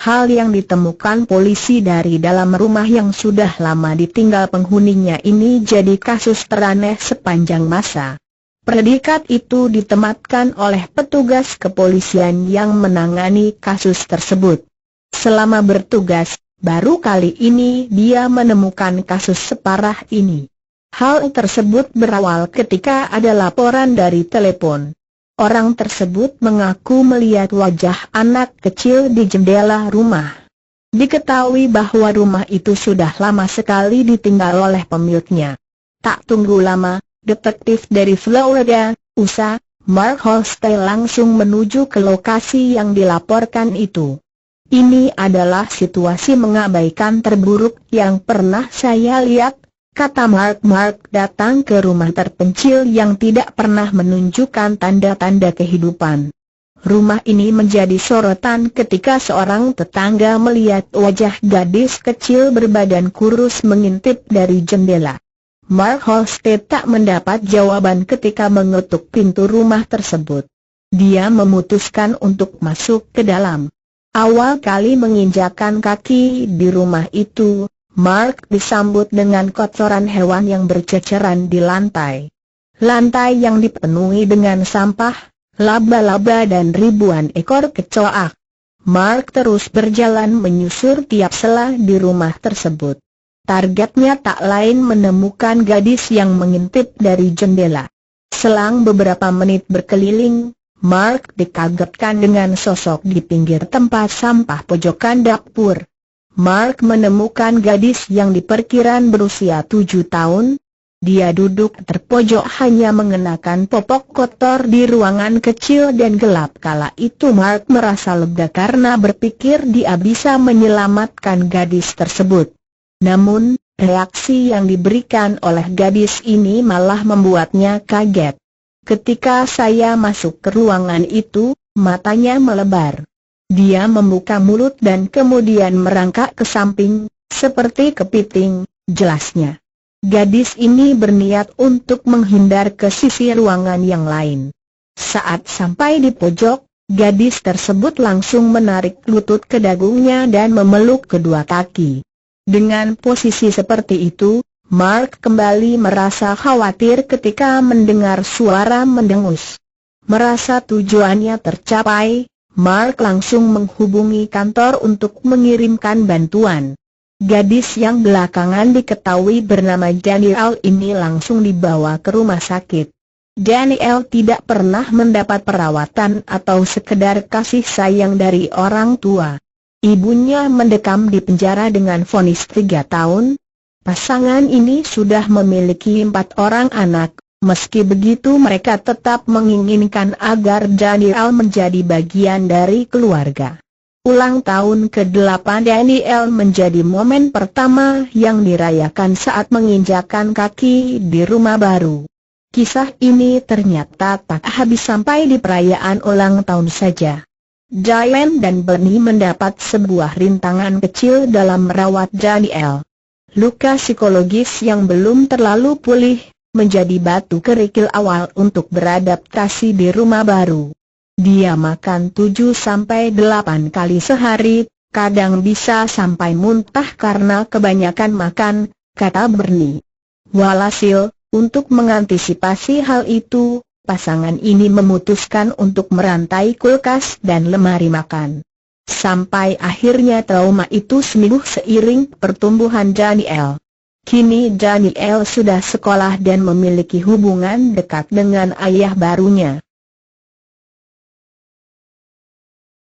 Hal yang ditemukan polisi dari dalam rumah yang sudah lama ditinggal penghuninya ini jadi kasus teraneh sepanjang masa. Predikat itu ditematkan oleh petugas kepolisian yang menangani kasus tersebut. Selama bertugas, baru kali ini dia menemukan kasus separah ini. Hal tersebut berawal ketika ada laporan dari telepon. Orang tersebut mengaku melihat wajah anak kecil di jendela rumah. Diketahui bahwa rumah itu sudah lama sekali ditinggal oleh pemiliknya. Tak tunggu lama, detektif dari Florida, USA, Mark Holstein langsung menuju ke lokasi yang dilaporkan itu. Ini adalah situasi mengabaikan terburuk yang pernah saya lihat, kata Mark. Mark datang ke rumah terpencil yang tidak pernah menunjukkan tanda-tanda kehidupan. Rumah ini menjadi sorotan ketika seorang tetangga melihat wajah gadis kecil berbadan kurus mengintip dari jendela. Mark Holstein tak mendapat jawaban ketika mengetuk pintu rumah tersebut. Dia memutuskan untuk masuk ke dalam. Awal kali menginjakkan kaki di rumah itu, Mark disambut dengan kotoran hewan yang berceceran di lantai. Lantai yang dipenuhi dengan sampah, laba-laba dan ribuan ekor kecoak. Mark terus berjalan menyusur tiap sela di rumah tersebut. Targetnya tak lain menemukan gadis yang mengintip dari jendela. Selang beberapa menit berkeliling, Mark dikagetkan dengan sosok di pinggir tempat sampah pojokan dapur. Mark menemukan gadis yang diperkirakan berusia 7 tahun. Dia duduk terpojok hanya mengenakan popok kotor di ruangan kecil dan gelap. Kala itu Mark merasa lega karena berpikir dia bisa menyelamatkan gadis tersebut. Namun, reaksi yang diberikan oleh gadis ini malah membuatnya kaget. Ketika saya masuk ke ruangan itu, matanya melebar. Dia membuka mulut dan kemudian merangkak ke samping, seperti kepiting, jelasnya. Gadis ini berniat untuk menghindar ke sisi ruangan yang lain. Saat sampai di pojok, gadis tersebut langsung menarik lutut ke dagungnya dan memeluk kedua kaki. Dengan posisi seperti itu, Mark kembali merasa khawatir ketika mendengar suara mendengus. Merasa tujuannya tercapai, Mark langsung menghubungi kantor untuk mengirimkan bantuan. Gadis yang belakangan diketahui bernama Daniel ini langsung dibawa ke rumah sakit. Daniel tidak pernah mendapat perawatan atau sekedar kasih sayang dari orang tua. Ibunya mendekam di penjara dengan vonis 3 tahun. Pasangan ini sudah memiliki 4 orang anak. Meski begitu mereka tetap menginginkan agar Daniel menjadi bagian dari keluarga. Ulang tahun ke-8 Daniel menjadi momen pertama yang dirayakan saat menginjakkan kaki di rumah baru. Kisah ini ternyata tak habis sampai di perayaan ulang tahun saja. Diane dan Bernie mendapat sebuah rintangan kecil dalam merawat Daniel. Luka psikologis yang belum terlalu pulih menjadi batu kerikil awal untuk beradaptasi di rumah baru. Dia makan 7-8 kali sehari, kadang bisa sampai muntah karena kebanyakan makan, kata Bernie. Walhasil, untuk mengantisipasi hal itu, pasangan ini memutuskan untuk merantai kulkas dan lemari makan. Sampai akhirnya trauma itu sembuh seiring pertumbuhan Daniel. Kini Daniel sudah sekolah dan memiliki hubungan dekat dengan ayah barunya.